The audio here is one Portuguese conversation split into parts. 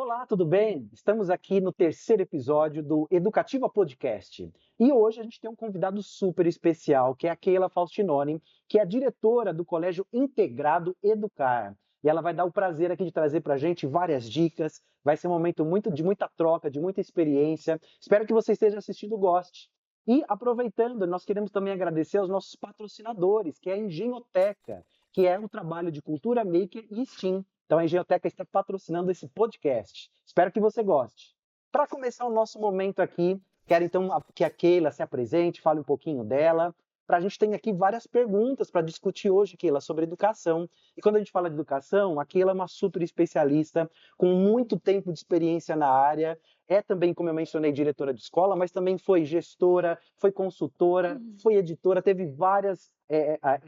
Olá, tudo bem? Estamos aqui no terceiro episódio do Educativa Podcast. E hoje a gente tem um convidado super especial, que é a Keila Faustinoni, que é a diretora do Colégio Integrado Educar. E ela vai dar o prazer aqui de trazer para a gente várias dicas. Vai ser um momento de muita troca, de muita experiência. Espero que você esteja assistindo e goste. E aproveitando, nós queremos também agradecer aos nossos patrocinadores, que é a Engenhoteca, que é um trabalho de cultura maker e STEAM. Então a Engenhoteca está patrocinando esse podcast. Espero que você goste. Para começar o nosso momento aqui, quero então que a Keila se apresente, fale um pouquinho dela. A gente tem aqui várias perguntas para discutir hoje, Keila, sobre educação. E quando a gente fala de educação, a Keila é uma super especialista, com muito tempo de experiência na área. É também, como eu mencionei, diretora de escola, mas também foi gestora, foi consultora, foi editora, teve várias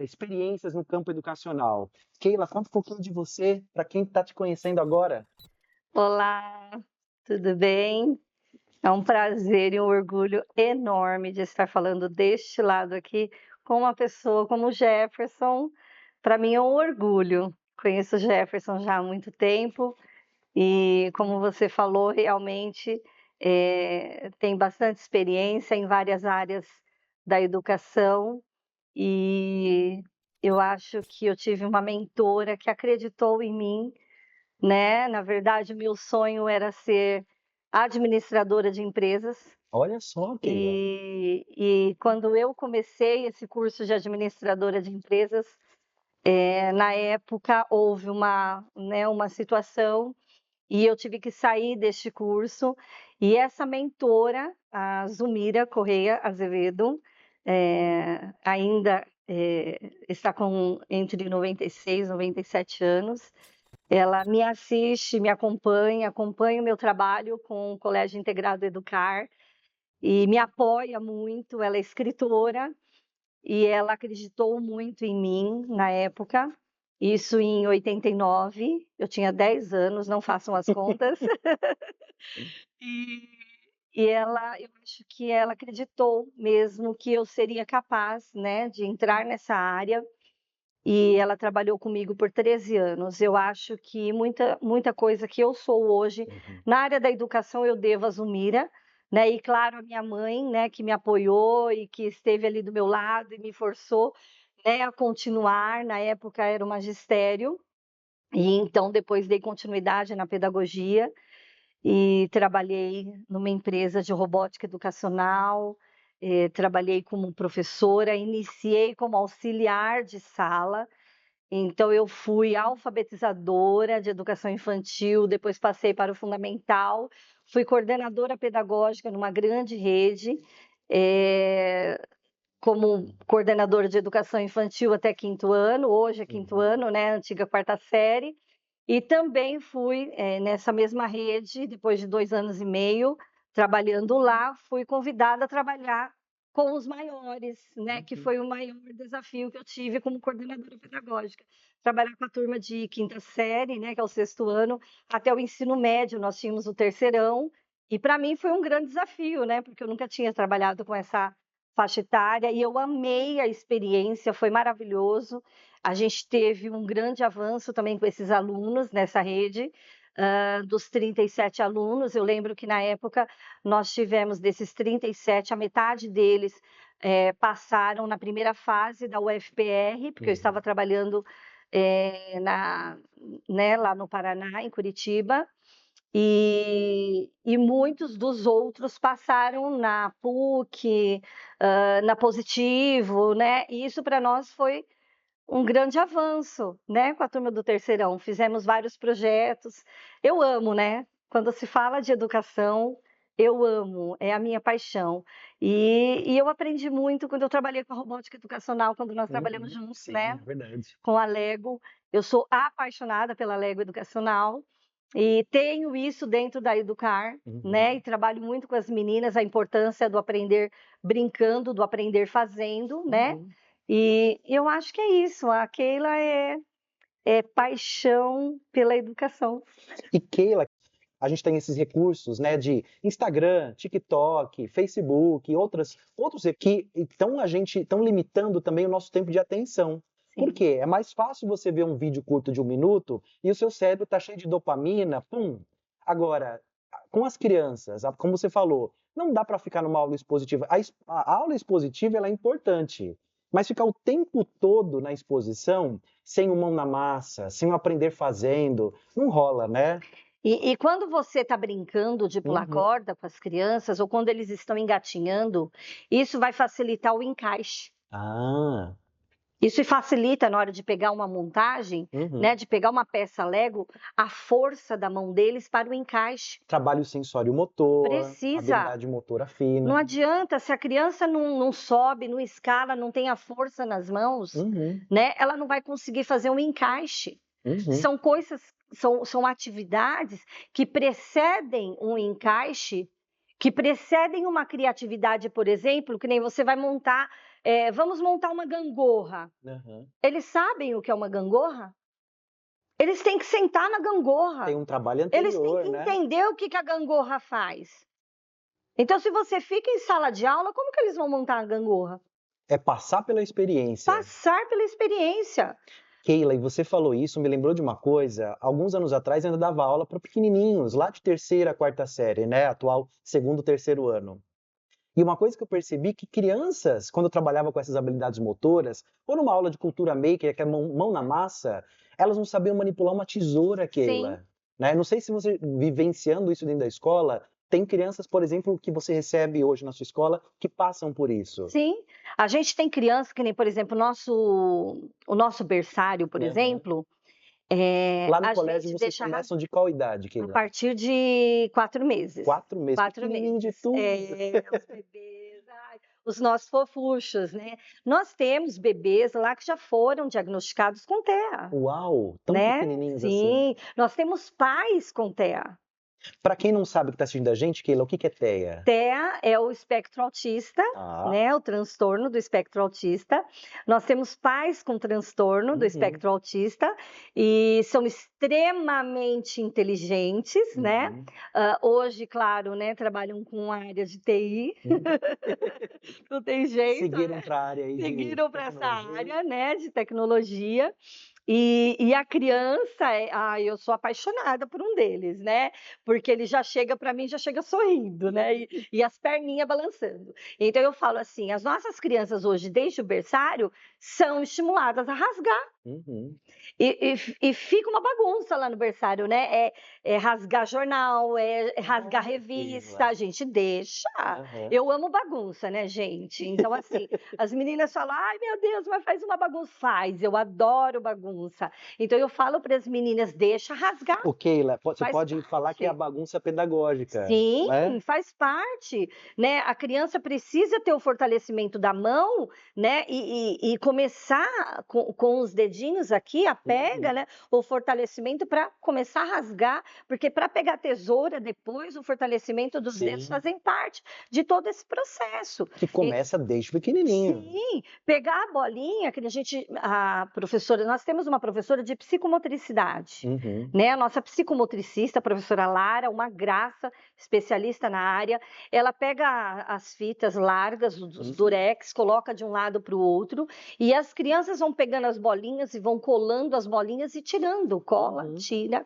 experiências no campo educacional. Keila, conta um pouquinho de você para quem está te conhecendo agora. Olá, tudo bem? É um prazer e um orgulho enorme de estar falando deste lado aqui com uma pessoa como o Jefferson. Para mim é um orgulho. Conheço o Jefferson já há muito tempo e, como você falou, realmente tem bastante experiência em várias áreas da educação e eu acho que eu tive uma mentora que acreditou em mim, né? Na verdade, o meu sonho era ser administradora de empresas. Olha só, Keila. E quando eu comecei esse curso de administradora de empresas, na época houve uma situação e eu tive que sair deste curso. E essa mentora, a Zumira Correia Azevedo, ainda está com entre 96 e 97 anos. Ela me assiste, me acompanha o meu trabalho com o Colégio Integrado Educar e me apoia muito. Ela é escritora e ela acreditou muito em mim na época. Isso em 89, eu tinha 10 anos, não façam as contas. E, eu acho que ela acreditou mesmo que eu seria capaz, né, de entrar nessa área. E ela trabalhou comigo por 13 anos. Eu acho que muita coisa que eu sou hoje, na área da educação, eu devo a Zumira, né? E claro, a minha mãe, né, que me apoiou e que esteve ali do meu lado e me forçou, né, a continuar. Na época era o magistério, e então depois dei continuidade na pedagogia e trabalhei numa empresa de robótica educacional, trabalhei como professora, iniciei como auxiliar de sala. Então, eu fui alfabetizadora de educação infantil, depois passei para o fundamental, fui coordenadora pedagógica numa grande rede, como coordenadora de educação infantil até quinto ano, hoje é quinto ano, né, antiga quarta série, e também fui nessa mesma rede, depois de 2 anos e meio, trabalhando lá, fui convidada a trabalhar com os maiores, né? Que foi o maior desafio que eu tive como coordenadora pedagógica. Trabalhar com a turma de quinta série, né? Que é o sexto ano, até o ensino médio, nós tínhamos o terceirão, e para mim foi um grande desafio, né? Porque eu nunca tinha trabalhado com essa faixa etária, e eu amei a experiência, foi maravilhoso. A gente teve um grande avanço também com esses alunos nessa rede, dos 37 alunos. Eu lembro que na época nós tivemos desses 37, a metade deles passaram na primeira fase da UFPR, porque eu estava trabalhando né, lá no Paraná, em Curitiba, e muitos dos outros passaram na PUC, na Positivo, né? E isso para nós foi um grande avanço, né, com a turma do terceirão. Fizemos vários projetos. Eu amo, né? Quando se fala de educação, eu amo, é a minha paixão. E eu aprendi muito quando eu trabalhei com a robótica educacional, quando nós trabalhamos juntos, Sim, né, é verdade. com a Lego. Eu sou apaixonada pela Lego Educacional e tenho isso dentro da Educar, né? E trabalho muito com as meninas, a importância do aprender brincando, do aprender fazendo, né? E eu acho que é isso. A Keila é paixão pela educação. E Keila, a gente tem esses recursos, né, de Instagram, TikTok, Facebook, outros que estão limitando também o nosso tempo de atenção. Por Sim. quê? É mais fácil você ver um vídeo curto de 1 minuto e o seu cérebro está cheio de dopamina, pum. Agora, com as crianças, como você falou, não dá para ficar numa aula expositiva. A aula expositiva ela é importante, mas ficar o tempo todo na exposição, sem o mão na massa, sem o aprender fazendo, não rola, né? E quando você está brincando de pular Uhum. corda com as crianças, ou quando eles estão engatinhando, isso vai facilitar o encaixe. Ah, Isso facilita na hora de pegar uma montagem, né, uhum. de pegar uma peça Lego, a força da mão deles para o encaixe. Trabalho sensório-motor, Precisa. habilidade motora Não fina. adianta, se a criança não sobe, não escala, não tem a força nas mãos, Uhum, né, ela não vai conseguir fazer um encaixe. uhum. São coisas, são atividades que precedem um encaixe, que precedem uma criatividade, por exemplo, que nem você vai montar, vamos montar uma gangorra. Aham. Eles sabem o que é uma gangorra? Eles têm que sentar na Tem gangorra. um trabalho Eles têm anterior, que né? entender o que a gangorra faz. Então, se você fica em sala de aula, como que eles vão montar a gangorra? É passar pela experiência. Passar pela experiência. Keila, e você falou isso, me lembrou de uma coisa. Alguns anos atrás eu ainda dava aula para pequenininhos, lá de terceira, quarta série, né? Atual segundo, terceiro ano. E uma coisa que eu percebi que crianças, quando eu trabalhava com essas habilidades motoras, ou numa aula de cultura maker, que é mão na massa, elas não sabiam manipular uma tesoura, Sim, Keila. Né? Não sei se você, vivenciando isso dentro da escola, tem crianças, por exemplo, que você recebe hoje na sua escola, que passam por isso. sim. A gente tem criança que nem, por exemplo, o nosso berçário, por Aham. exemplo, Lá no a colégio gente vocês deixa começam de qual idade, a Keila? partir de 4 meses. 4 meses, 4 pequenininho de meses. tudo. Os bebês, ai, os nossos fofuchos, né. Nós temos bebês lá que já foram diagnosticados com TEA, Uau, tão né. pequenininhos assim. Sim, nós temos pais com TEA. Para quem não sabe que está assistindo a gente, Keila, o que que é TEA? TEA é o espectro autista, Ah, né, o transtorno do espectro autista. Nós temos pais com transtorno do uhum, espectro autista e são extremamente inteligentes, né. uhum, Hoje, claro, né, trabalham com área de TI, uhum. não tem jeito, Seguiram né, para a área aí de seguiram para essa tecnologia. área, né, de tecnologia. E a criança, eu sou apaixonada por um deles, né, porque ele já chega para mim, já chega sorrindo, né, e as perninhas balançando. Então eu falo assim, as nossas crianças hoje, desde o berçário, são estimuladas a rasgar. Uhum. E fica uma bagunça lá no berçário, né, é rasgar jornal, é rasgar Ah, revista, Keila. a gente deixa. Aham. Eu amo bagunça, né, gente. Então, assim, as meninas falam: "Ai, meu Deus, mas faz uma bagunça". Faz, eu adoro bagunça. Então eu falo para as meninas: "Deixa rasgar, Ô, Keila, você faz pode falar que é a parte". bagunça pedagógica, Sim, né? faz parte, né, a criança precisa ter o fortalecimento da mão, né, e começar com os dedinhos aqui, a pega, Uhum. né, o fortalecimento para começar a rasgar, porque para pegar tesoura depois, o fortalecimento dos dedos Sim, fazem parte de todo esse processo. que começa desde pequenininho. Sim, pegar a bolinha que a professora nós temos uma professora de psicomotricidade, Uhum, né, a nossa psicomotricista, a professora Lara, uma graça, especialista na área, ela pega as fitas largas, os uhum, durex, coloca de um lado para o outro, e as crianças vão pegando as bolinhas e vão colando as bolinhas e tirando, uhum.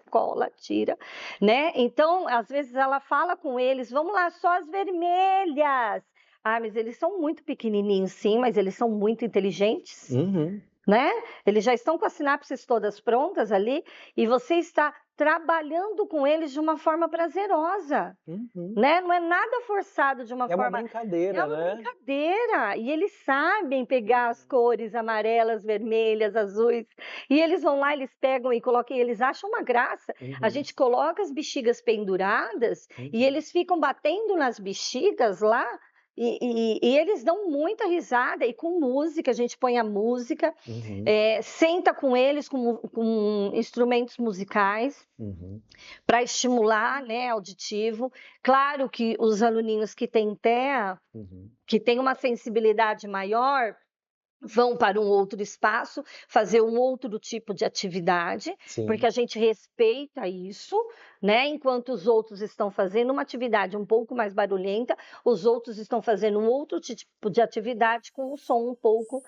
cola, tira, né. Então, às vezes ela fala com eles: "Vamos lá, só as vermelhas". Ah, mas eles são muito pequenininhos sim, mas eles são muito inteligentes, Uhum. né. Eles já estão com as sinapses todas prontas ali, e você está trabalhando com eles de uma forma prazerosa, Uhum. né, não é nada forçado, de uma É uma forma é brincadeira, uma né? brincadeira, e eles sabem pegar as Uhum, cores amarelas, vermelhas, azuis, e eles vão lá, eles pegam e colocam e eles acham uma graça. A uhum, gente coloca as bexigas penduradas, e uhum, eles ficam batendo nas bexigas lá, e eles dão muita risada, e com música, a gente põe a música, uhum, senta com eles com instrumentos musicais, uhum, para estimular, né, auditivo. Claro que os aluninhos que têm TEA, uhum. que têm uma sensibilidade maior, vão para um outro espaço, fazer um outro tipo de atividade, porque Sim. a gente respeita isso, né, enquanto os outros estão fazendo uma atividade um pouco mais barulhenta, os outros estão fazendo um outro tipo de atividade com um som um pouco,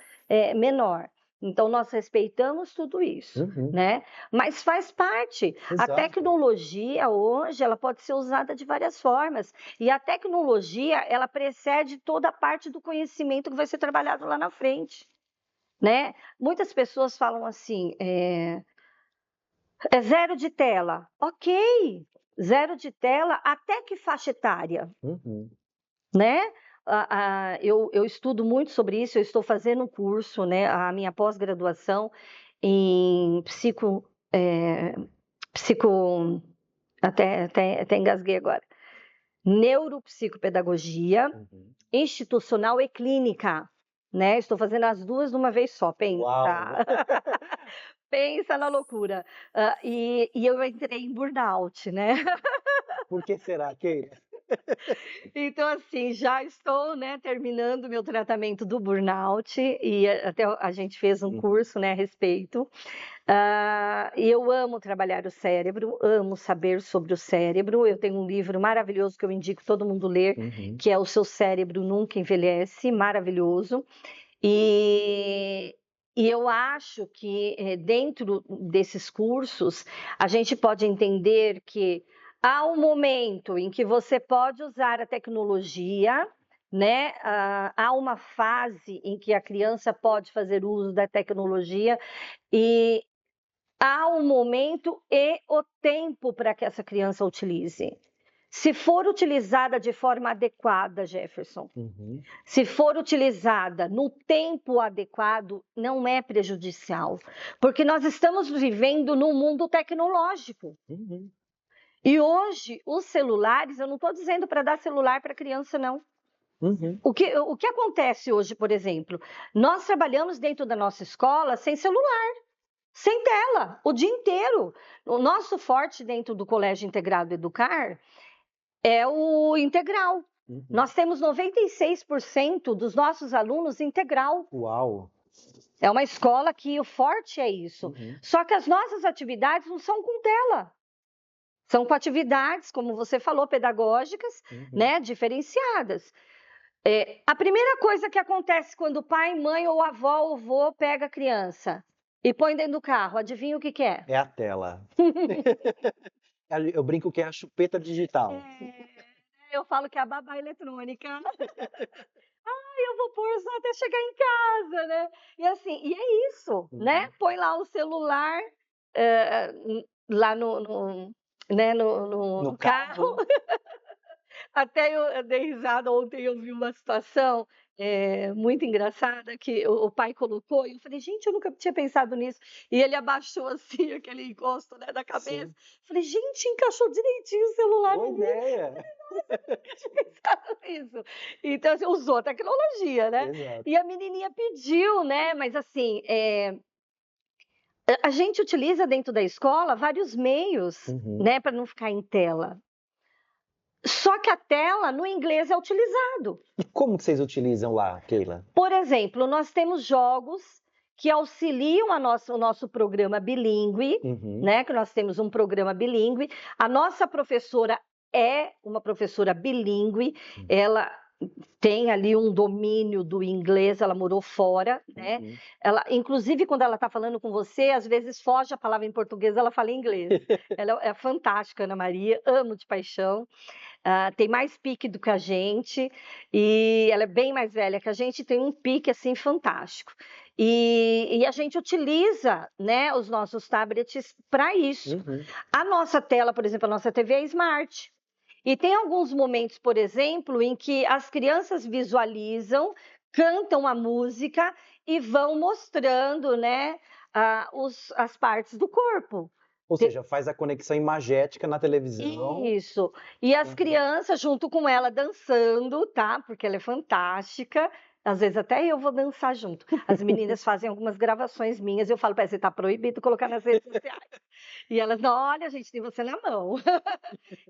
menor. Então, nós respeitamos tudo isso, né? Mas faz parte. A Exato. tecnologia hoje, ela pode ser usada de várias formas. E a tecnologia, ela precede toda a parte do conhecimento que vai ser trabalhado lá na frente, né? Muitas pessoas falam assim, é zero de tela. Ok, zero de tela até que faixa etária? Né? Eu estudo muito sobre isso, eu estou fazendo um curso, né, a minha pós-graduação em até engasguei agora, neuropsicopedagogia institucional e clínica, né? Estou fazendo as duas de uma vez só, pensa. Uau. Pensa na loucura. E eu entrei em burnout, né? Por que será, Keila? Então, assim, já estou, né, terminando meu tratamento do burnout e até a gente fez um curso, né, a respeito. E eu amo trabalhar o cérebro, amo saber sobre o cérebro. Eu tenho um livro maravilhoso que eu indico todo mundo ler, que é O Seu Cérebro Nunca Envelhece, maravilhoso. E eu acho que dentro desses cursos a gente pode entender que há um momento em que você pode usar a tecnologia, né? Há uma fase em que a criança pode fazer uso da tecnologia e há um momento e o tempo para que essa criança utilize. Se for utilizada de forma adequada, Jefferson, se for utilizada no tempo adequado, não é prejudicial, porque nós estamos vivendo num mundo tecnológico. E hoje, os celulares, eu não estou dizendo para dar celular para criança, não. O que acontece hoje, por exemplo? Nós trabalhamos dentro da nossa escola sem celular, sem tela, o dia inteiro. O nosso forte dentro do Colégio Integrado Educar é o integral. Nós temos 96% dos nossos alunos integral. Uau! É uma escola que o forte é isso. Só que as nossas atividades não são com tela. São com atividades, como você falou, pedagógicas, né, diferenciadas. A primeira coisa que acontece quando o pai, mãe ou avó ou avô pega a criança e põe dentro do carro, adivinha o que é? É a tela. Eu brinco que é a chupeta digital. Eu falo que é a babá eletrônica. Eu vou pôr só até chegar em casa, né? E assim, e é isso, né? Põe lá o celular lá no carro. Até eu dei risada ontem, eu vi uma situação muito engraçada que o pai colocou, e eu falei, gente, eu nunca tinha pensado nisso. E ele abaixou assim, aquele encosto, né, da cabeça. Falei, gente, encaixou direitinho o celular Boa no ideia! nunca tinha pensado nisso. Então, assim, usou a tecnologia, né? Exato. E a menininha pediu, né? Mas assim, a gente utiliza dentro da escola vários meios, né, para não ficar em tela. Só que a tela no inglês é utilizado. E como que vocês utilizam lá, Keila? Por exemplo, nós temos jogos que auxiliam o nosso programa bilíngue, né? Que nós temos um programa bilíngue. A nossa professora é uma professora bilíngue, ela tem ali um domínio do inglês, ela morou fora, né? Ela, inclusive, quando ela está falando com você, às vezes foge a palavra em português, ela fala em inglês. Ela é fantástica, Ana Maria, amo de paixão. Tem mais pique do que a gente, e ela é bem mais velha que a gente, tem um pique assim fantástico. E a gente utiliza, né, os nossos tablets para isso. A nossa tela, por exemplo, a nossa TV é smart. E tem alguns momentos, por exemplo, em que as crianças visualizam, cantam a música e vão mostrando, né, as partes do corpo. Ou seja, faz a conexão imagética na televisão. Isso. E as crianças junto com ela dançando, tá? Porque ela é fantástica. Às vezes até eu vou dançar junto. As meninas fazem algumas gravações minhas, eu falo para você, tá proibido colocar nas redes sociais. E elas, não, olha, a gente tem você na mão.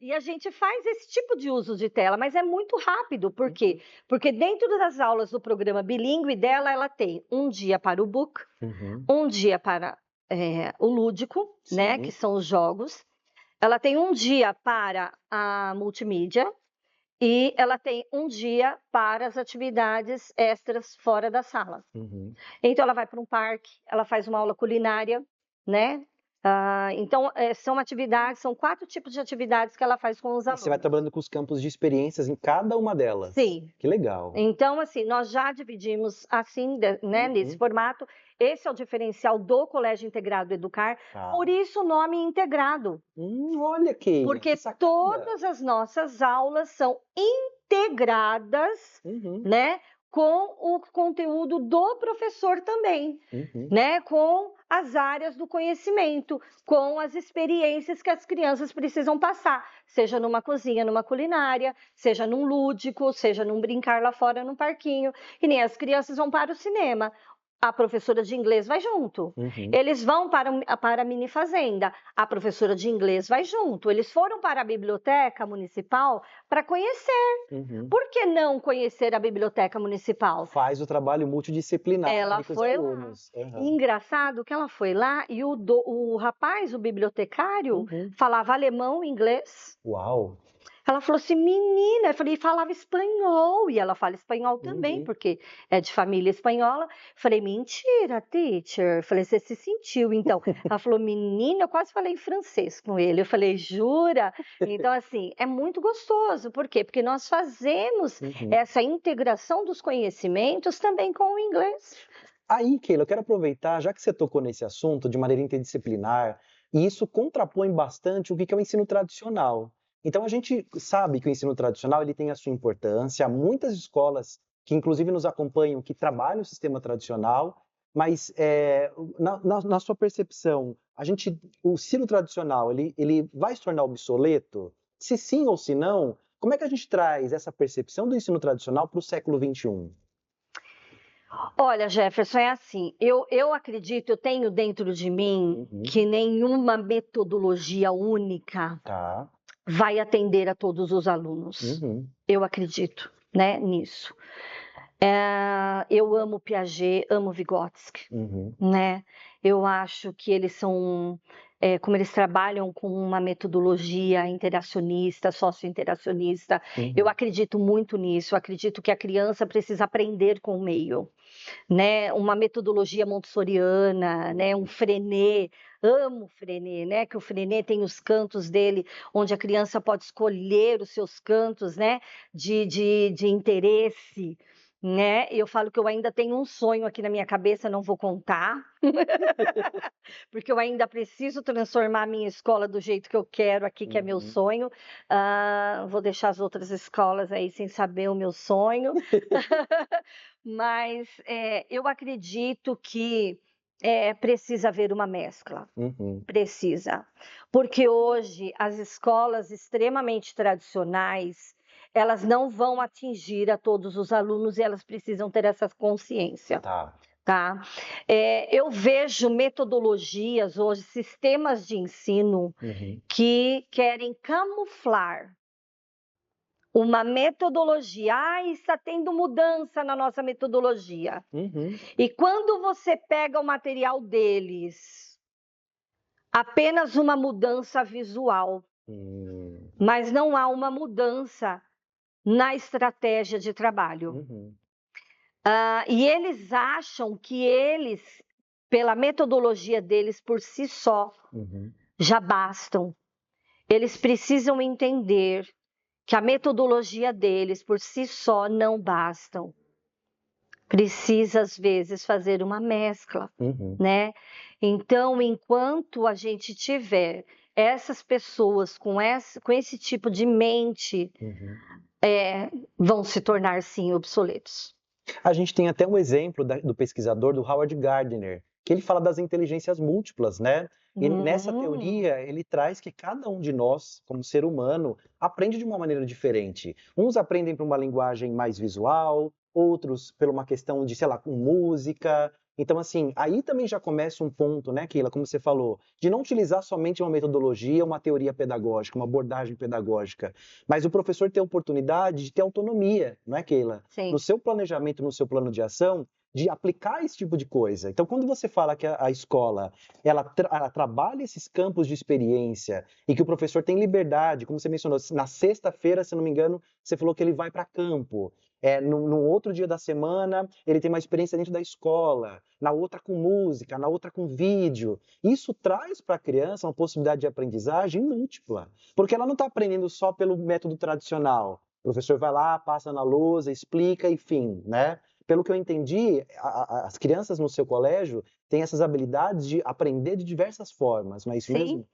E a gente faz esse tipo de uso de tela, mas é muito rápido. Por quê? Porque dentro das aulas do programa bilíngue dela, ela tem um dia para o book, um dia para o lúdico, né, que são os jogos. Ela tem um dia para a multimídia e ela tem um dia para as atividades extras fora da sala. Então ela vai para um parque, ela faz uma aula culinária, né? Então são 4 tipos de atividades que ela faz com os E você vai alunos. trabalhando com os campos de experiências em cada uma delas. Sim. Que legal. Então, assim, nós já dividimos assim, né, nesse formato. Esse é o diferencial do Colégio Integrado Educar, por isso o nome integrado. Olha que Porque sacada. todas as nossas aulas são integradas, né, com o conteúdo do professor também, né, com as áreas do conhecimento, com as experiências que as crianças precisam passar, seja numa cozinha, numa culinária, seja num lúdico, seja num brincar lá fora num parquinho, e nem as crianças vão para o cinema. A professora de inglês vai junto. Eles vão para a mini fazenda. A professora de inglês vai junto. Eles foram para a biblioteca municipal para conhecer. Por que não conhecer a biblioteca municipal? Faz o trabalho multidisciplinar. Ela foi lá. E engraçado que ela foi lá e o rapaz, o bibliotecário, falava alemão e inglês. Uau! Ela falou assim, menina, eu falei, falava espanhol, e ela fala espanhol também, porque é de família espanhola. Falei, mentira, teacher. Falei, você se sentiu, então. Ela falou, menina, eu quase falei em francês com ele. Eu falei, jura? Então, assim, é muito gostoso. Por quê? Porque nós fazemos essa integração dos conhecimentos também com o inglês. Aí, Keila, eu quero aproveitar, já que você tocou nesse assunto de maneira interdisciplinar, e isso contrapõe bastante o que é o ensino tradicional. Então a gente sabe que o ensino tradicional ele tem a sua importância, há muitas escolas que inclusive nos acompanham, que trabalham o sistema tradicional, mas na sua percepção, o ensino tradicional ele vai se tornar obsoleto? Se sim ou se não, como é que a gente traz essa percepção do ensino tradicional para o século XXI? Olha, Jefferson, é assim, eu acredito, eu tenho dentro de mim que nenhuma metodologia única vai atender a todos os alunos. Eu acredito, né, nisso. Eu amo Piaget, amo Vygotsky, né? Eu acho que eles são, como eles trabalham com uma metodologia interacionista, socio-interacionista, eu acredito muito nisso, eu acredito que a criança precisa aprender com o meio, né? Uma metodologia montessoriana, né? Um Freinet, amo Freinet, né? Que o Freinet tem os cantos dele, onde a criança pode escolher os seus cantos, né? De interesse, né? Eu falo que eu ainda tenho um sonho aqui na minha cabeça, não vou contar, porque eu ainda preciso transformar a minha escola do jeito que eu quero aqui, que é meu sonho. Vou deixar as outras escolas aí sem saber o meu sonho. Mas eu acredito que precisa haver uma mescla. Precisa. Porque hoje as escolas extremamente tradicionais, elas não vão atingir a todos os alunos e elas precisam ter essa consciência. Tá? Eu vejo metodologias hoje, sistemas de ensino que querem camuflar uma metodologia. Está tendo mudança na nossa metodologia. E quando você pega o material deles, apenas uma mudança visual, mas não há uma mudança na estratégia de trabalho. E eles acham que eles, pela metodologia deles por si só, já bastam. Eles precisam entender que a metodologia deles por si só não bastam. Precisa, às vezes, fazer uma mescla, né? Então, enquanto a gente tiver essas pessoas com esse tipo de mente, vão se tornar, sim, obsoletos. A gente tem até um exemplo do pesquisador, do Howard Gardner, que ele fala das inteligências múltiplas, né? E nessa teoria, ele traz que cada um de nós, como ser humano, aprende de uma maneira diferente. Uns aprendem por uma linguagem mais visual, outros por uma questão de, sei lá, com música. Então, assim, aí também já começa um ponto, né, Keila, como você falou, de não utilizar somente uma metodologia, uma teoria pedagógica, uma abordagem pedagógica, mas o professor ter a oportunidade de ter autonomia, não é, Keila? Sim. No seu planejamento, no seu plano de ação, de aplicar esse tipo de coisa. Então, quando você fala que a escola, ela trabalha esses campos de experiência e que o professor tem liberdade, como você mencionou, na sexta-feira, se não me engano, você falou que ele vai para campo. No outro dia da semana, ele tem uma experiência dentro da escola, na outra com música, na outra com vídeo. Isso traz para a criança uma possibilidade de aprendizagem múltipla, porque ela não está aprendendo só pelo método tradicional. O professor vai lá, passa na lousa, explica e fim, né? Pelo que eu entendi, as crianças no seu colégio têm essas habilidades de aprender de diversas formas, não é isso Sim. mesmo?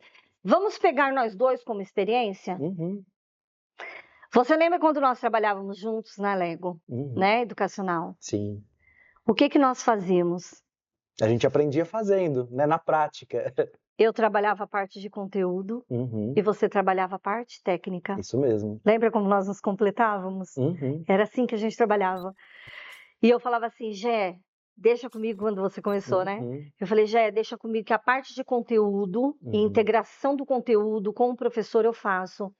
Vamos pegar nós dois como experiência? Uhum, Você lembra quando nós trabalhávamos juntos na Lego, uhum. né, educacional? Sim. O que nós fazíamos? A gente aprendia fazendo, né? Na prática. Eu trabalhava a parte de conteúdo Uhum, e você trabalhava a parte técnica. isso mesmo. Lembra como nós nos completávamos? Uhum, Era assim que a gente trabalhava. E eu falava assim, Gé, deixa comigo quando você começou, né? uhum, Eu falei, Gé, deixa comigo que a parte de conteúdo e uhum, integração do conteúdo com o professor eu faço.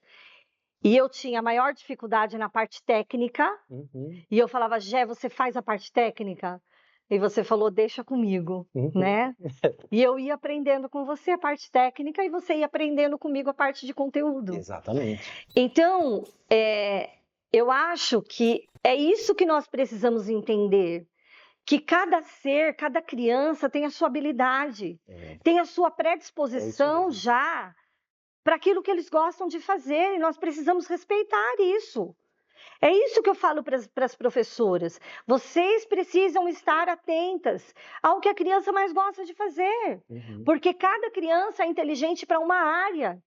E eu tinha maior dificuldade na parte técnica, uhum, e eu falava, Gé, você faz a parte técnica? E você falou, deixa comigo, uhum. né? E eu ia aprendendo com você a parte técnica e você ia aprendendo comigo a parte de conteúdo. Exatamente. Então, eu acho que é isso que nós precisamos entender. Que cada ser, cada criança tem a sua habilidade, tem a sua predisposição mesmo. já para aquilo que eles gostam de fazer, e nós precisamos respeitar isso. É isso que eu falo para as professoras. Vocês precisam estar atentas ao que a criança mais gosta de fazer, Uhum, porque cada criança é inteligente para uma área.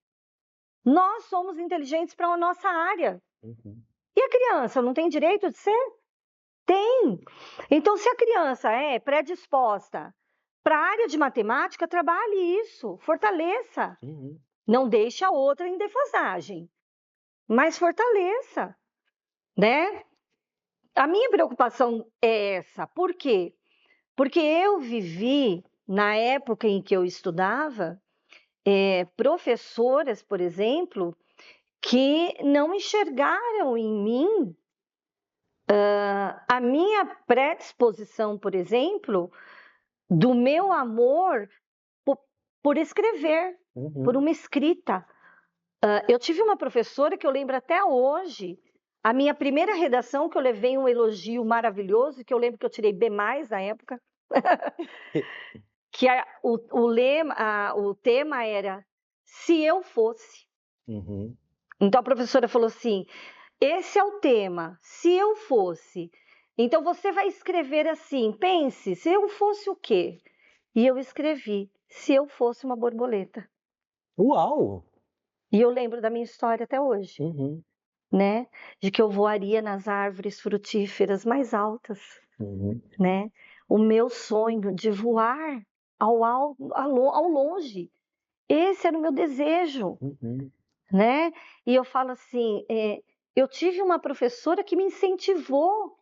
Nós somos inteligentes para a nossa área. uhum. E a criança não tem direito de ser? Tem. Então, se a criança é predisposta para a área de matemática, trabalhe isso, fortaleça. Uhum. Não deixe a outra em defasagem, mas fortaleça, né? A minha preocupação é essa. Por quê? Porque eu vivi, na época em que eu estudava, professoras, por exemplo, que não enxergaram em mim a minha predisposição, por exemplo, do meu amor por escrever, por Uhum. uma escrita. Eu tive uma professora que eu lembro até hoje, a minha primeira redação, que eu levei um elogio maravilhoso, que eu lembro que eu tirei B+ na época, que o tema era Se Eu Fosse. Uhum. Então a professora falou assim: esse é o tema, se eu fosse. Então você vai escrever assim, pense, se eu fosse o quê? E eu escrevi, se eu fosse uma borboleta. Uau! E eu lembro da minha história até hoje, Uhum, né? De que eu voaria nas árvores frutíferas mais altas, uhum, né? O meu sonho de voar ao longe. Esse era o meu desejo, uhum. né? E eu falo assim, eu tive uma professora que me incentivou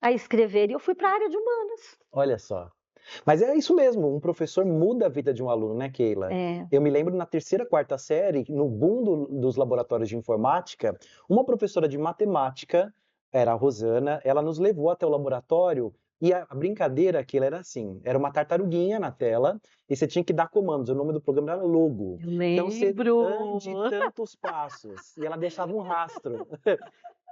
a escrever e eu fui para a área de humanas. Olha só. Mas é isso mesmo, um professor muda a vida de um aluno, né, Keila? É, Eu me lembro na terceira, quarta série, no boom dos laboratórios de informática, uma professora de matemática, era a Rosana, ela nos levou até o laboratório e a brincadeira aquilo era assim, era uma tartaruguinha na tela e você tinha que dar comandos, o nome do programa era Logo. eu Então você ande lembro. tantos passos e ela deixava um rastro.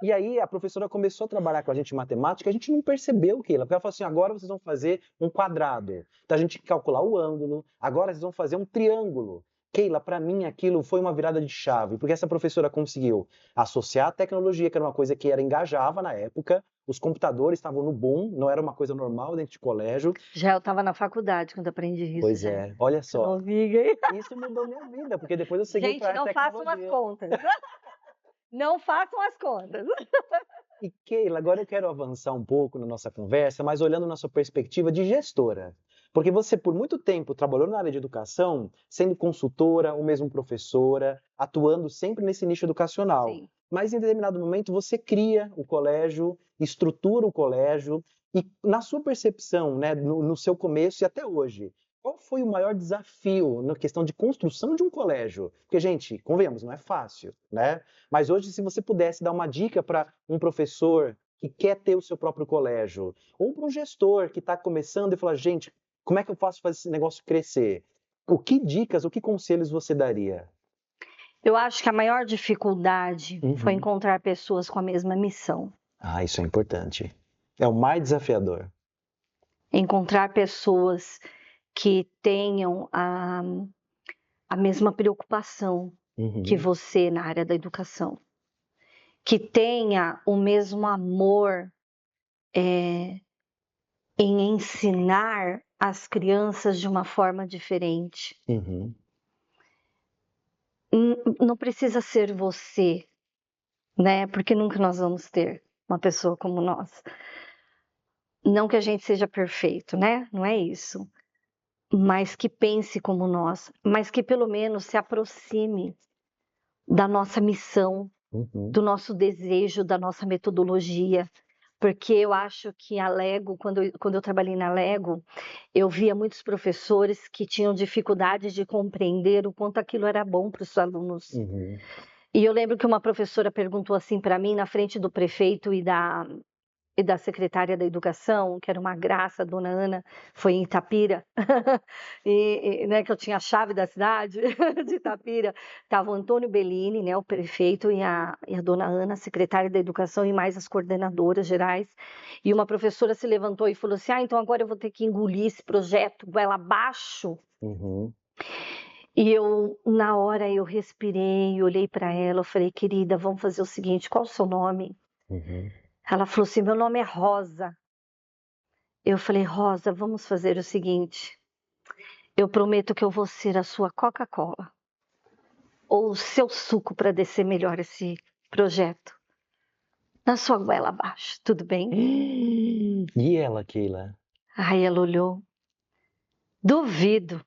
E aí a professora começou a trabalhar com a gente em matemática, a gente não percebeu, Keila, porque ela falou assim, agora vocês vão fazer um quadrado. Então a gente tinha que calcular o ângulo, agora vocês vão fazer um triângulo. Keila, para mim aquilo foi uma virada de chave, porque essa professora conseguiu associar a tecnologia, que era uma coisa que engajava na época, os computadores estavam no boom, não era uma coisa normal dentro de colégio. Já eu estava na faculdade quando aprendi isso, Pois já. é, olha Você não só, viga, hein? isso mudou minha vida, porque depois eu segui para Gente, a área de não façam as tecnologia. contas. Não façam as contas. E Keila, agora eu quero avançar um pouco na nossa conversa, mas olhando na sua perspectiva de gestora. Porque você, por muito tempo, trabalhou na área de educação, sendo consultora ou mesmo professora, atuando sempre nesse nicho educacional. Sim. Mas em determinado momento você cria o colégio, estrutura o colégio, e na sua percepção, né, no seu começo e até hoje, qual foi o maior desafio na questão de construção de um colégio? Porque, gente, convenhamos, não é fácil, né? Mas hoje, se você pudesse dar uma dica para um professor que quer ter o seu próprio colégio, ou para um gestor que está começando e fala, gente, como é que eu faço para esse negócio crescer? O que dicas, o que conselhos você daria? Eu acho que a maior dificuldade foi Uhum. encontrar pessoas com a mesma missão. Ah, isso é importante. É o mais desafiador. Encontrar pessoas que tenham a mesma preocupação que Uhum. você na área da educação. Que tenha o mesmo amor em ensinar as crianças de uma forma diferente. Uhum. Não precisa ser você, né? Porque nunca nós vamos ter uma pessoa como nós. Não que a gente seja perfeito, né? Não é isso. Mas que pense como nós, mas que pelo menos se aproxime da nossa missão, Uhum. do nosso desejo, da nossa metodologia. Porque eu acho que a Lego, quando eu trabalhei na Lego, eu via muitos professores que tinham dificuldade de compreender o quanto aquilo era bom para os alunos. Uhum. E eu lembro que uma professora perguntou assim para mim, na frente do prefeito e da secretária da Educação, que era uma graça, a dona Ana, foi em Itapira, né, que eu tinha a chave da cidade de Itapira, estava o Antônio Bellini, né, o prefeito, e a dona Ana, secretária da Educação, e mais as coordenadoras gerais, e uma professora se levantou e falou assim, então agora eu vou ter que engolir esse projeto goela abaixo. Uhum. E na hora, eu respirei, olhei para ela, eu falei, querida, vamos fazer o seguinte, qual o seu nome? Uhum. Ela falou assim, meu nome é Rosa. Eu falei, Rosa, vamos fazer o seguinte, eu prometo que eu vou ser a sua Coca-Cola, ou o seu suco para descer melhor esse projeto. Na sua goela abaixo, tudo bem? E ela, Keila? Aí ela olhou, duvido.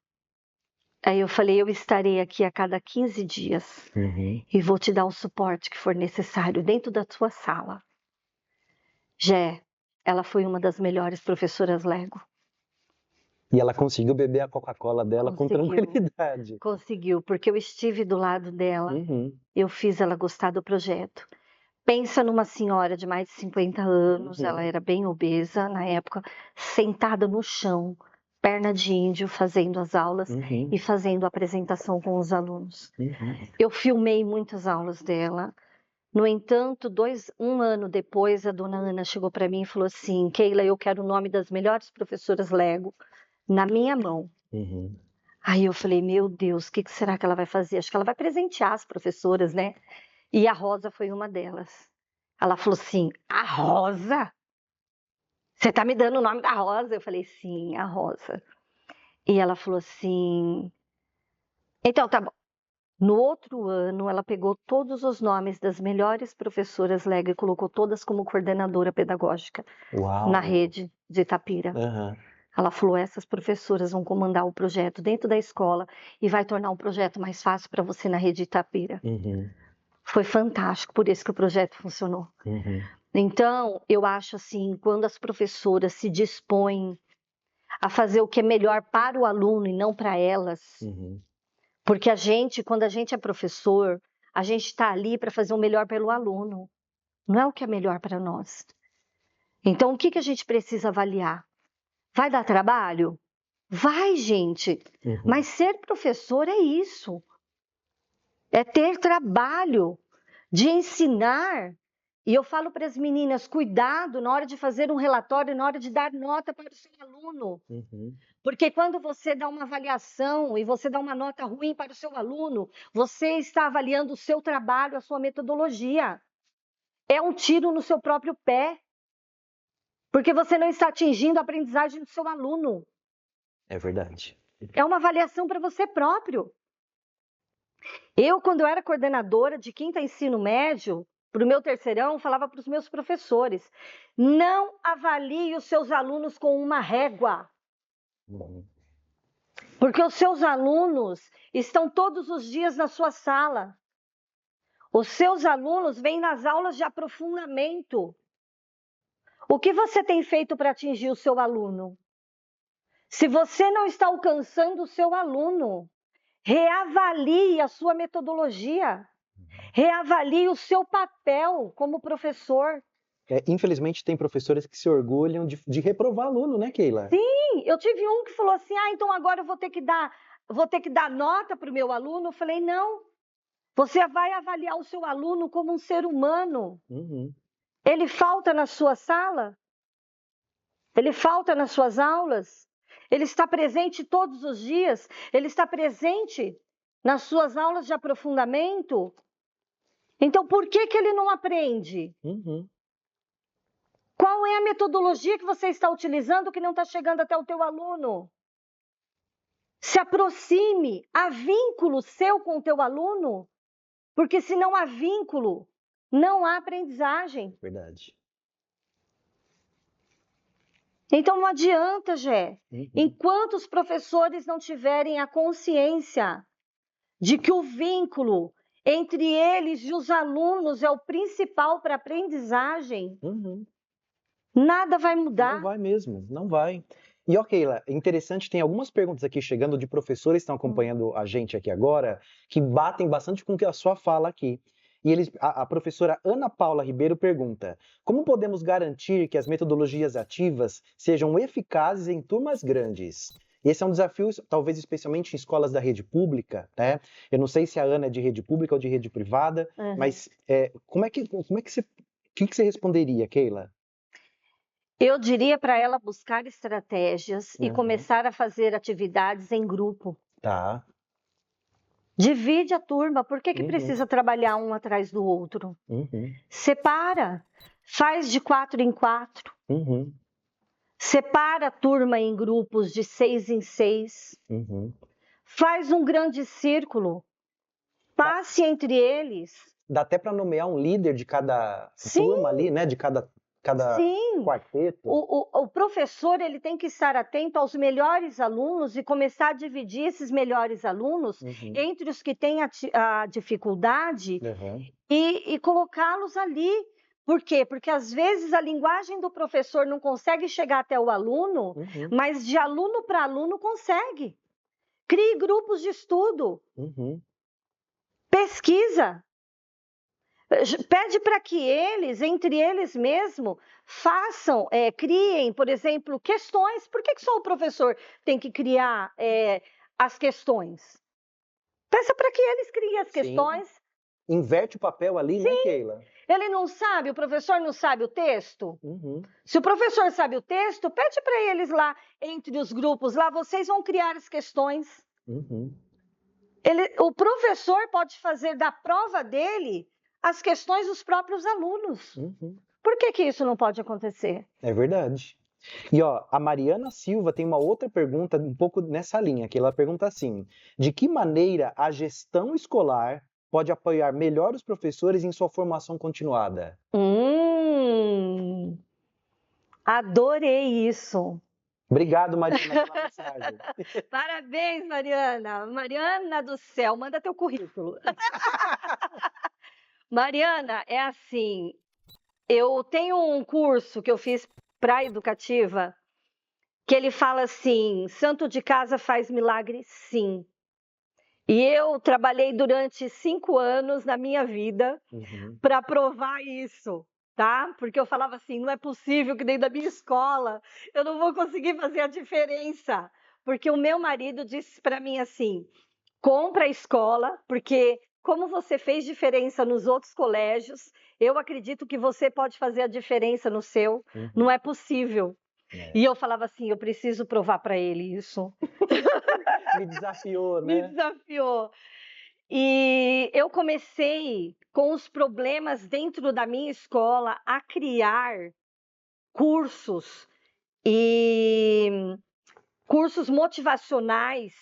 Aí eu falei, eu estarei aqui a cada 15 dias Uhum. e vou te dar o suporte que for necessário dentro da sua sala. Jé, ela foi uma das melhores professoras Lego. E ela conseguiu beber a Coca-Cola dela com Conseguiu, tranquilidade. conseguiu, porque eu estive do lado dela, Uhum. eu fiz ela gostar do projeto. Pensa numa senhora de mais de 50 anos, ela Uhum. era bem obesa na época, sentada no chão, perna de índio, fazendo as aulas Uhum. e fazendo a apresentação com os alunos. Uhum. Eu filmei muitas aulas dela. No entanto, um ano depois, a dona Ana chegou para mim e falou assim, Keila, eu quero o nome das melhores professoras Lego na minha mão. Uhum. Aí eu falei, meu Deus, o que será que ela vai fazer? Acho que ela vai presentear as professoras, né? E a Rosa foi uma delas. Ela falou assim, a Rosa? Você tá me dando o nome da Rosa? Eu falei, sim, a Rosa. E ela falou assim, então tá bom. No outro ano, ela pegou todos os nomes das melhores professoras Lego e colocou todas como coordenadora pedagógica na Uau! rede de Itapira. Aham. Ela falou, essas professoras vão comandar o projeto dentro da escola e vai tornar um projeto mais fácil para você na rede de Itapira. Uhum. Foi fantástico, por isso que o projeto funcionou. Uhum. Então, eu acho assim, quando as professoras se dispõem a fazer o que é melhor para o aluno e não para elas, Uhum. porque quando a gente é professor, a gente está ali para fazer o melhor pelo aluno, não é o que é melhor para nós. Então, o que a gente precisa avaliar? Vai dar trabalho? Vai, gente, Uhum. mas ser professor é isso, é ter trabalho de ensinar. E eu falo para as meninas, cuidado na hora de fazer um relatório, na hora de dar nota para o seu aluno. Uhum. Porque quando você dá uma avaliação e você dá uma nota ruim para o seu aluno, você está avaliando o seu trabalho, a sua metodologia. É um tiro no seu próprio pé. Porque você não está atingindo a aprendizagem do seu aluno. É verdade. É uma avaliação para você próprio. Quando eu era coordenadora de quinta ensino médio, para o meu terceirão, falava para os meus professores, não avalie os seus alunos com uma régua. Uhum. Porque os seus alunos estão todos os dias na sua sala. Os seus alunos vêm nas aulas de aprofundamento. O que você tem feito para atingir o seu aluno? Se você não está alcançando o seu aluno, reavalie a sua metodologia. Reavalie o seu papel como professor. Infelizmente tem professores que se orgulham de reprovar aluno, né, Keila? Sim, eu tive um que falou assim, então agora eu vou ter que dar nota para o meu aluno. Eu falei, não, você vai avaliar o seu aluno como um ser humano. Uhum. Ele falta na sua sala? Ele falta nas suas aulas? Ele está presente todos os dias? Ele está presente nas suas aulas de aprofundamento? Então, por que ele não aprende? Uhum. Qual é a metodologia que você está utilizando que não está chegando até o teu aluno? Se aproxime, há vínculo seu com o teu aluno, porque se não há vínculo, não há aprendizagem. Verdade. Então não adianta, Gé. Uhum. Enquanto os professores não tiverem a consciência de que o vínculo entre eles e os alunos é o principal para a aprendizagem, Uhum. nada vai mudar. Não vai mesmo, não vai. E ó, Keila, interessante, tem algumas perguntas aqui chegando de professores que estão acompanhando a gente aqui agora, que batem bastante com a sua fala aqui. E a professora Ana Paula Ribeiro pergunta: como podemos garantir que as metodologias ativas sejam eficazes em turmas grandes? Esse é um desafio, talvez especialmente em escolas da rede pública, né? Eu não sei se a Ana é de rede pública ou de rede privada, mas como é que você, o que você responderia, Keila? Eu diria para ela buscar estratégias e Uhum. começar a fazer atividades em grupo. Tá. Divide a turma, por que Uhum. precisa trabalhar um atrás do outro? Uhum. Separa, faz de 4 em 4. Uhum. Separa a turma em grupos de 6 em 6. Uhum. Faz um grande círculo. Passe entre eles. Dá até para nomear um líder de cada Sim. turma ali, né? De cada Sim. quarteto. O professor ele tem que estar atento aos melhores alunos e começar a dividir esses melhores alunos entre os que têm a dificuldade e colocá-los ali. Por quê? Porque às vezes a linguagem do professor não consegue chegar até o aluno, mas de aluno para aluno consegue. Crie grupos de estudo. Pesquisa. Pede para que eles, entre eles mesmos, façam, criem, por exemplo, questões. Por que só o professor tem que criar as questões? Peça para que eles criem as questões. Inverte o papel ali, né, Keila? Ele não sabe, o professor não sabe o texto? Se o professor sabe o texto, pede para eles lá, entre os grupos, lá vocês vão criar as questões. O professor pode fazer da prova dele as questões dos próprios alunos. Por que isso não pode acontecer? É verdade. E ó, a Mariana Silva tem uma outra pergunta um pouco nessa linha, que ela pergunta assim: de que maneira a gestão escolar pode apoiar melhor os professores em sua formação continuada? Adorei isso. Obrigado, Mariana, pela mensagem. Parabéns, Mariana. Mariana do céu, manda teu currículo. Mariana, é assim, eu tenho um curso que eu fiz para educativa, que ele fala assim, santo de casa faz milagre, sim. E eu trabalhei durante 5 anos na minha vida para provar isso, tá? Porque eu falava assim, não é possível que dentro da minha escola eu não vou conseguir fazer a diferença. Porque o meu marido disse para mim assim, compra a escola, porque como você fez diferença nos outros colégios, eu acredito que você pode fazer a diferença no seu, não é possível. E eu falava assim, eu preciso provar para ele isso. Me desafiou, né? Me desafiou. E eu comecei com os problemas dentro da minha escola a criar cursos e cursos motivacionais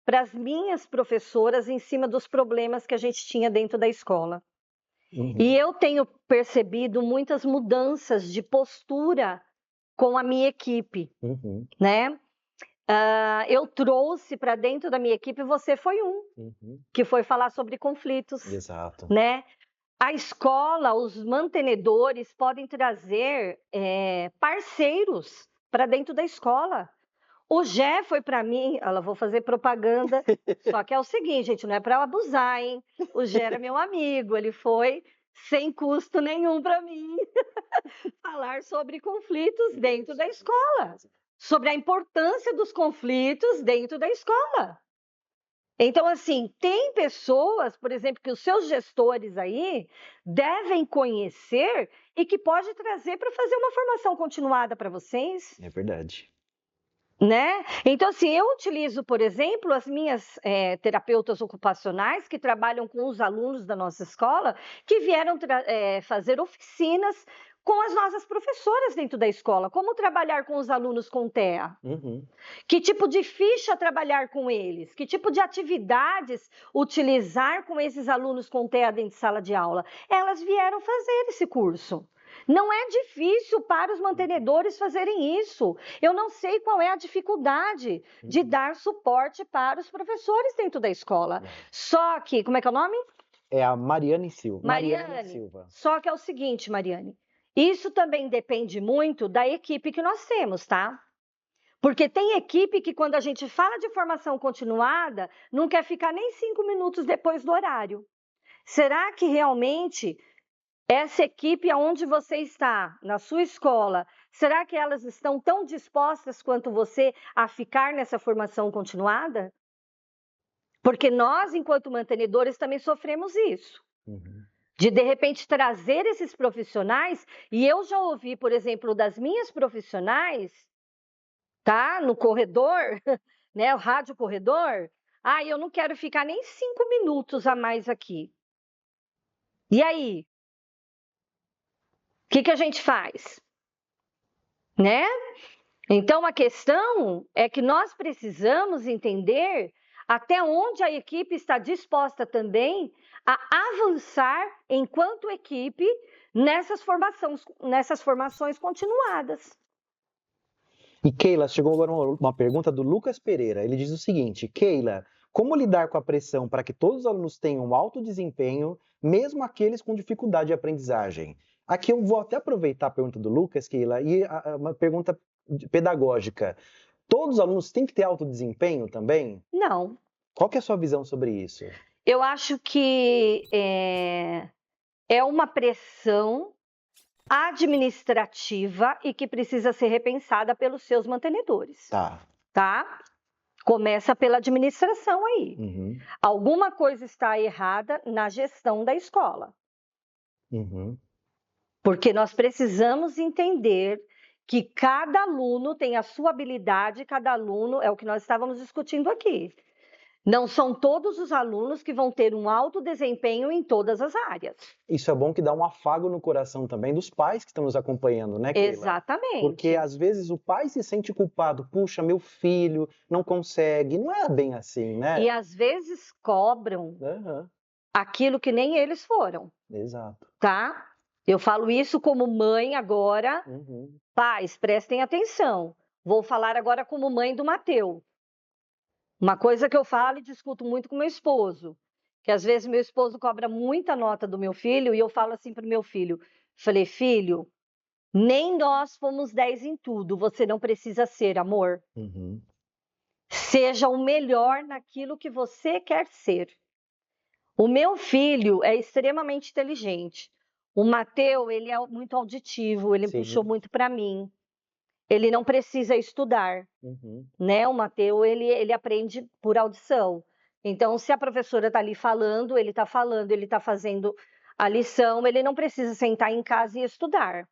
para as minhas professoras em cima dos problemas que a gente tinha dentro da escola. E eu tenho percebido muitas mudanças de postura com a minha equipe, né? Eu trouxe para dentro da minha equipe, você foi que foi falar sobre conflitos. Exato. Né? A escola, os mantenedores podem trazer parceiros para dentro da escola. O Gé foi para mim, ela vou fazer propaganda, só que é o seguinte, gente, não é para abusar, hein? O Gé era meu amigo, ele foi sem custo nenhum para mim, falar sobre conflitos dentro da escola, sobre a importância dos conflitos dentro da escola. Então, assim, tem pessoas, por exemplo, que os seus gestores aí devem conhecer e que pode trazer para fazer uma formação continuada para vocês. É verdade. Né? Então, assim, eu utilizo, por exemplo, as minhas terapeutas ocupacionais que trabalham com os alunos da nossa escola, que vieram fazer oficinas com as nossas professoras dentro da escola. Como trabalhar com os alunos com TEA? Uhum. Que tipo de ficha trabalhar com eles? Que tipo de atividades utilizar com esses alunos com TEA dentro de sala de aula? Elas vieram fazer esse curso. Não é difícil para os mantenedores fazerem isso. Eu não sei qual é a dificuldade de dar suporte para os professores dentro da escola. Só que, como é que é o nome? É a Mariane Silva. Mariane Silva. Só que é o seguinte, Mariane, isso também depende muito da equipe que nós temos, tá? Porque tem equipe que, quando a gente fala de formação continuada, não quer ficar nem 5 minutos depois do horário. Será que realmente essa equipe aonde você está, na sua escola, será que elas estão tão dispostas quanto você a ficar nessa formação continuada? Porque nós, enquanto mantenedores, também sofremos isso. Uhum. De repente, trazer esses profissionais, e eu já ouvi, por exemplo, das minhas profissionais, tá? No corredor, né? O rádio corredor. Ah, eu não quero ficar nem 5 minutos a mais aqui. E aí? O que a gente faz? Né? Então, a questão é que nós precisamos entender até onde a equipe está disposta também a avançar enquanto equipe nessas formações continuadas. E Keila, chegou agora uma pergunta do Lucas Pereira. Ele diz o seguinte: Keila, como lidar com a pressão para que todos os alunos tenham um alto desempenho, mesmo aqueles com dificuldade de aprendizagem? Aqui eu vou até aproveitar a pergunta do Lucas, Keila, e uma pergunta pedagógica. Todos os alunos têm que ter alto desempenho também? Não. Qual que é a sua visão sobre isso? Eu acho que é uma pressão administrativa e que precisa ser repensada pelos seus mantenedores. Tá? Começa pela administração aí. Uhum. Alguma coisa está errada na gestão da escola. Uhum. Porque nós precisamos entender que cada aluno tem a sua habilidade, cada aluno, é o que nós estávamos discutindo aqui. Não são todos os alunos que vão ter um alto desempenho em todas as áreas. Isso é bom, que dá um afago no coração também dos pais que estão nos acompanhando, né, Keila? Exatamente. Porque às vezes o pai se sente culpado. Puxa, meu filho não consegue. Não é bem assim, né? E às vezes cobram aquilo que nem eles foram. Exato. Tá? Eu falo isso como mãe agora. Pais, prestem atenção. Vou falar agora como mãe do Mateus. Uma coisa que eu falo e discuto muito com meu esposo, que às vezes meu esposo cobra muita nota do meu filho e eu falo assim para o meu filho, falei, filho, nem nós fomos 10 em tudo, você não precisa ser, amor. Seja o melhor naquilo que você quer ser. O meu filho é extremamente inteligente. O Mateus, ele é muito auditivo, ele puxou muito para mim. Ele não precisa estudar, né? O Mateus, ele aprende por audição. Então, se a professora está ali falando, ele está fazendo a lição, ele não precisa sentar em casa e estudar.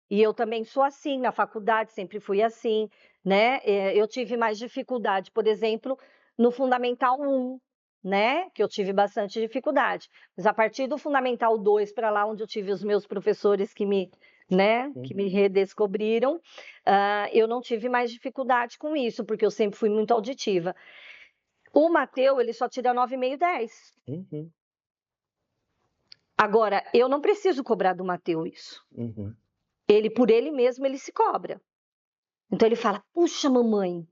E eu também sou assim, na faculdade sempre fui assim, né? Eu tive mais dificuldade, por exemplo, no Fundamental 1, né? Que eu tive bastante dificuldade. Mas a partir do Fundamental 2 para lá, onde eu tive os meus professores que me redescobriram, eu não tive mais dificuldade com isso, porque eu sempre fui muito auditiva. O Mateus, ele só tira 9,5, 10. Agora, eu não preciso cobrar do Mateus isso. Ele, por ele mesmo, ele se cobra. Então ele fala, puxa, mamãe,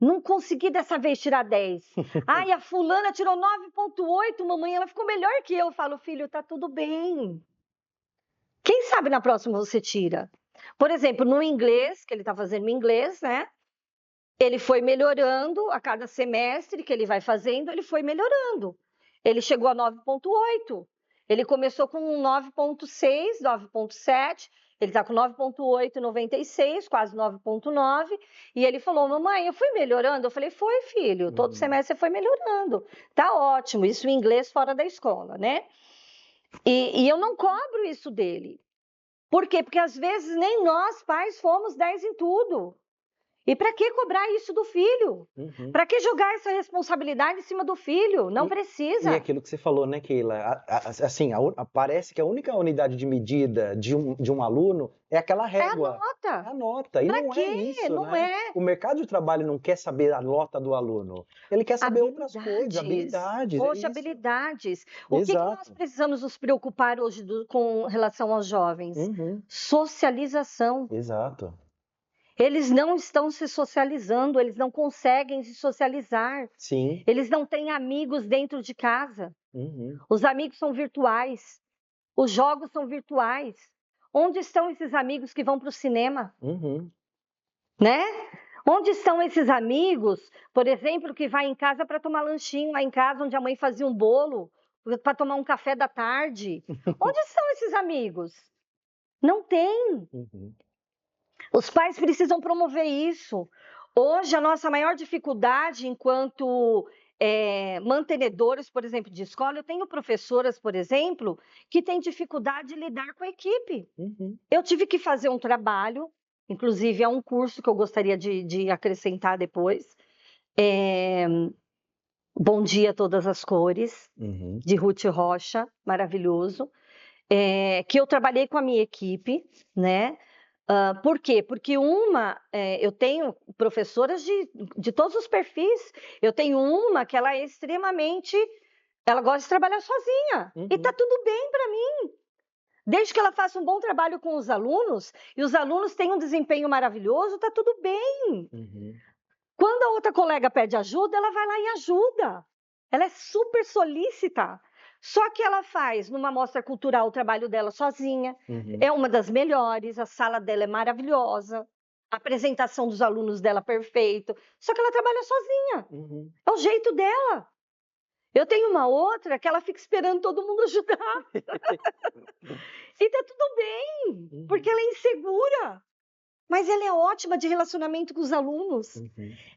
não consegui dessa vez tirar 10. Ai, a fulana tirou 9,8, mamãe, ela ficou melhor que eu. Eu falo, filho, tá tudo bem. Quem sabe na próxima você tira? Por exemplo, no inglês, que ele está fazendo inglês, né? Ele foi melhorando a cada semestre que ele vai fazendo, ele foi melhorando. Ele chegou a 9,8. Ele começou com um 9,6, 9,7, ele está com 9,8, 96, quase 9,9. E ele falou: mamãe, eu fui melhorando? Eu falei: foi, filho, todo semestre você foi melhorando. Tá ótimo, isso em inglês fora da escola, né? E eu não cobro isso dele. Por quê? Porque às vezes nem nós, pais, fomos 10 em tudo. E para que cobrar isso do filho? Para que jogar essa responsabilidade em cima do filho? Não precisa. E aquilo que você falou, né, Keila? Assim, parece que a única unidade de medida de um aluno é aquela régua. É a nota. É a nota. E pra não quê? é isso, Não né? é. O mercado de trabalho não quer saber a nota do aluno. Ele quer saber outras coisas, habilidades. Hoje, habilidades. O que nós precisamos nos preocupar hoje com relação aos jovens? Socialização. Exato. Eles não estão se socializando, eles não conseguem se socializar. Sim. Eles não têm amigos dentro de casa. Os amigos são virtuais. Os jogos são virtuais. Onde estão esses amigos que vão para o cinema? Né? Onde estão esses amigos, por exemplo, que vai em casa para tomar lanchinho, lá em casa, onde a mãe fazia um bolo, para tomar um café da tarde? Onde estão esses amigos? Não tem. Os pais precisam promover isso. Hoje, a nossa maior dificuldade enquanto mantenedores, por exemplo, de escola, eu tenho professoras, por exemplo, que têm dificuldade de lidar com a equipe. Eu tive que fazer um trabalho, inclusive é um curso que eu gostaria de acrescentar depois. Bom Dia Todas as Cores, de Ruth Rocha, maravilhoso. Que eu trabalhei com a minha equipe, né? Por quê? Porque eu tenho professoras de todos os perfis. Eu tenho uma que ela é extremamente... Ela gosta de trabalhar sozinha. E tá tudo bem para mim. Desde que ela faça um bom trabalho com os alunos, e os alunos tenham um desempenho maravilhoso, tá tudo bem. Quando a outra colega pede ajuda, ela vai lá e ajuda. Ela é super solícita. Só que ela faz numa mostra cultural o trabalho dela sozinha. É uma das melhores, a sala dela é maravilhosa, a apresentação dos alunos dela é perfeita. Só que ela trabalha sozinha. É o jeito dela. Eu tenho uma outra que ela fica esperando todo mundo ajudar. E tá tudo bem, porque ela é insegura. Mas ela é ótima de relacionamento com os alunos.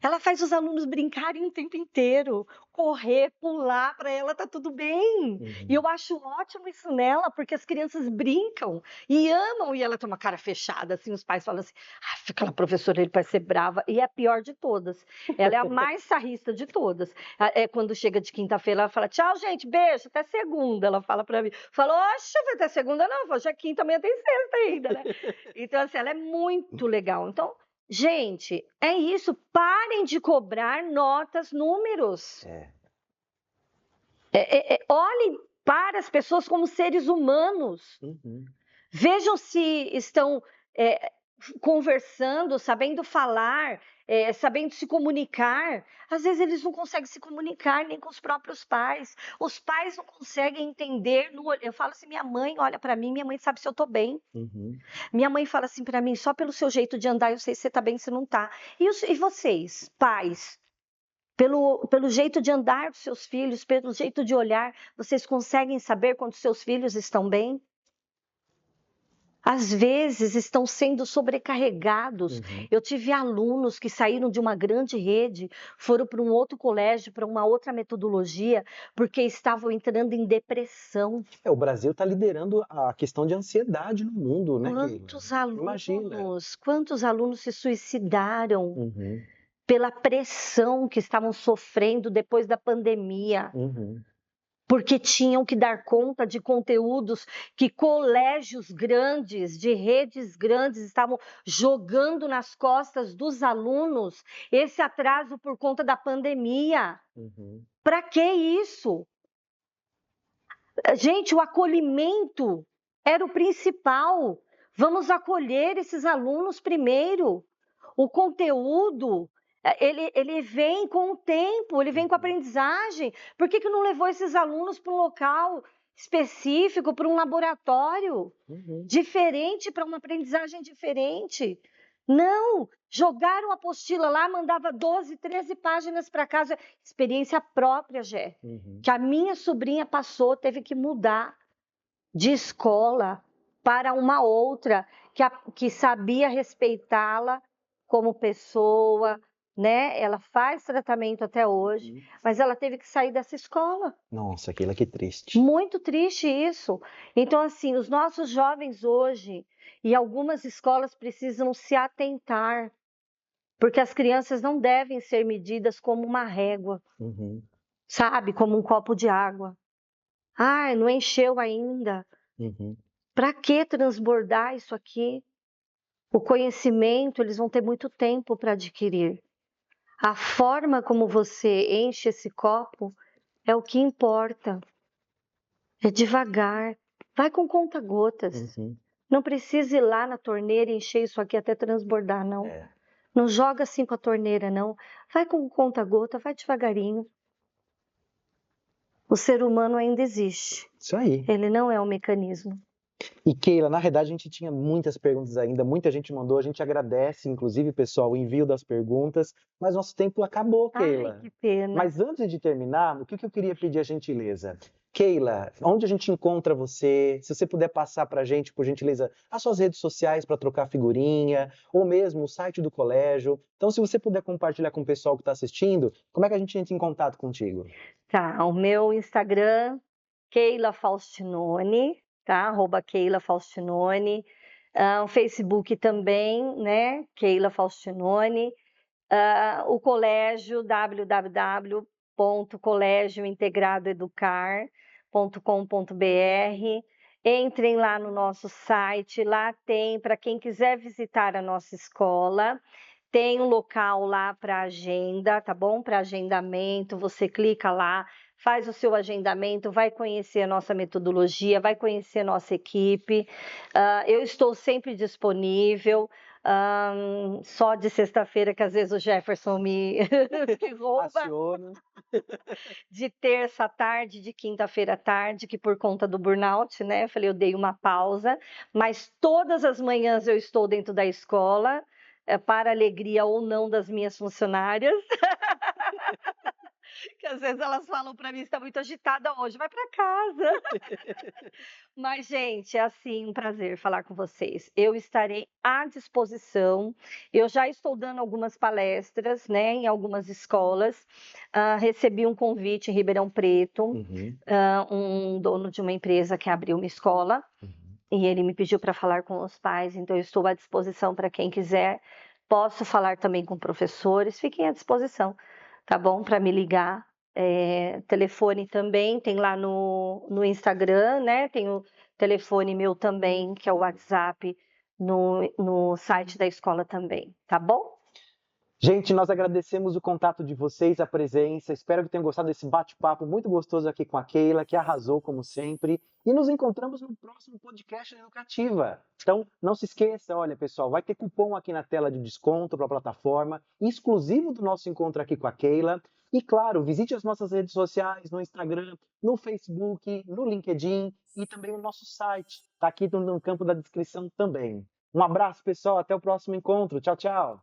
Ela faz os alunos brincarem o tempo inteiro, correr, pular, para ela tá tudo bem. E eu acho ótimo isso nela, porque as crianças brincam e amam, e ela tem uma cara fechada, assim, os pais falam assim: aquela professora, ele parece ser brava, e é a pior de todas. Ela é a mais sarrista de todas. Quando chega de quinta-feira, ela fala: tchau, gente, beijo, até segunda. Ela fala para mim, falou: oxe, até segunda não, hoje é quinta, amanhã tem sexta ainda, né? Então, assim, ela é muito legal. Então, gente, é isso. Parem de cobrar notas, números. Olhem para as pessoas como seres humanos. Vejam se estão conversando, sabendo falar, sabendo se comunicar. Às vezes eles não conseguem se comunicar nem com os próprios pais. Os pais não conseguem entender. Eu falo assim, minha mãe olha para mim, minha mãe sabe se eu tô bem. Minha mãe fala assim para mim, só pelo seu jeito de andar eu sei se você tá bem, se não tá. E vocês, pais? Pelo jeito de andar dos seus filhos, pelo jeito de olhar, vocês conseguem saber quando seus filhos estão bem? Às vezes estão sendo sobrecarregados. Eu tive alunos que saíram de uma grande rede, foram para um outro colégio, para uma outra metodologia, porque estavam entrando em depressão. O Brasil está liderando a questão de ansiedade no mundo, né? Quantos alunos se suicidaram pela pressão que estavam sofrendo depois da pandemia? Porque tinham que dar conta de conteúdos que colégios grandes, de redes grandes, estavam jogando nas costas dos alunos, esse atraso por conta da pandemia. Para que isso? Gente, o acolhimento era o principal. Vamos acolher esses alunos primeiro. O conteúdo... Ele vem com o tempo, ele vem com a aprendizagem. Por que não levou esses alunos para um local específico, para um laboratório diferente, para uma aprendizagem diferente? Não, jogaram a apostila lá, mandava 12, 13 páginas para casa. Experiência própria, Gé, que a minha sobrinha passou, teve que mudar. de escola para uma outra que sabia respeitá-la como pessoa, né? Ela faz tratamento até hoje, mas ela teve que sair dessa escola. Nossa, Keila, que triste. Muito triste isso. Então, assim, os nossos jovens hoje e algumas escolas precisam se atentar, porque as crianças não devem ser medidas como uma régua, sabe? Como um copo de água. Ah, não encheu ainda. Para que transbordar isso aqui? O conhecimento, eles vão ter muito tempo para adquirir. A forma como você enche esse copo é o que importa. É devagar. Vai com conta-gotas. Não precisa ir lá na torneira e encher isso aqui até transbordar, não. Não joga assim com a torneira, não. Vai com conta-gota, vai devagarinho. O ser humano ainda existe. Isso aí. Ele não é um mecanismo. E Keila, na verdade a gente tinha muitas perguntas ainda, muita gente mandou, a gente agradece, inclusive, pessoal, o envio das perguntas, mas nosso tempo acabou, Keila. Ai, que pena. Mas antes de terminar, o que eu queria pedir a gentileza? Keila, onde a gente encontra você? Se você puder passar pra gente, por gentileza, as suas redes sociais para trocar figurinha, ou mesmo o site do colégio. Então, se você puder compartilhar com o pessoal que está assistindo, como é que a gente entra em contato contigo? Tá, o meu Instagram, Keila Faustinone, tá? @Keila Faustinone. O Facebook também, né? Keila Faustinone. O colégio, www.colegiointegradoeducar.com.br. Entrem lá no nosso site, lá tem, para quem quiser visitar a nossa escola, tem um local lá para agenda, tá bom? Para agendamento, você clica lá, faz o seu agendamento, vai conhecer a nossa metodologia, vai conhecer a nossa equipe. Eu estou sempre disponível. Só de sexta-feira que às vezes o Jefferson me rouba. Aciona. De terça à tarde, de quinta-feira à tarde, que por conta do burnout, né? Eu falei, eu dei uma pausa, mas todas as manhãs eu estou dentro da escola, para alegria ou não das minhas funcionárias. Que às vezes elas falam para mim, está muito agitada hoje, vai para casa. Mas, gente, é assim, um prazer falar com vocês. Eu estarei à disposição. Eu já estou dando algumas palestras, né, em algumas escolas. Recebi um convite em Ribeirão Preto, um dono de uma empresa que abriu uma escola, e ele me pediu para falar com os pais, então eu estou à disposição para quem quiser. Posso falar também com professores, fiquem à disposição, tá bom? Para me ligar. Telefone também, tem lá no Instagram, né? Tem o telefone meu também, que é o WhatsApp, no site da escola também, tá bom? Gente, nós agradecemos o contato de vocês, a presença. Espero que tenham gostado desse bate-papo muito gostoso aqui com a Keila, que arrasou como sempre. E nos encontramos no próximo podcast Educativa. Então, não se esqueça, olha, pessoal, vai ter cupom aqui na tela de desconto para a plataforma, exclusivo do nosso encontro aqui com a Keila. E claro, visite as nossas redes sociais, no Instagram, no Facebook, no LinkedIn e também o nosso site. Está aqui no campo da descrição também. Um abraço, pessoal. Até o próximo encontro. Tchau, tchau.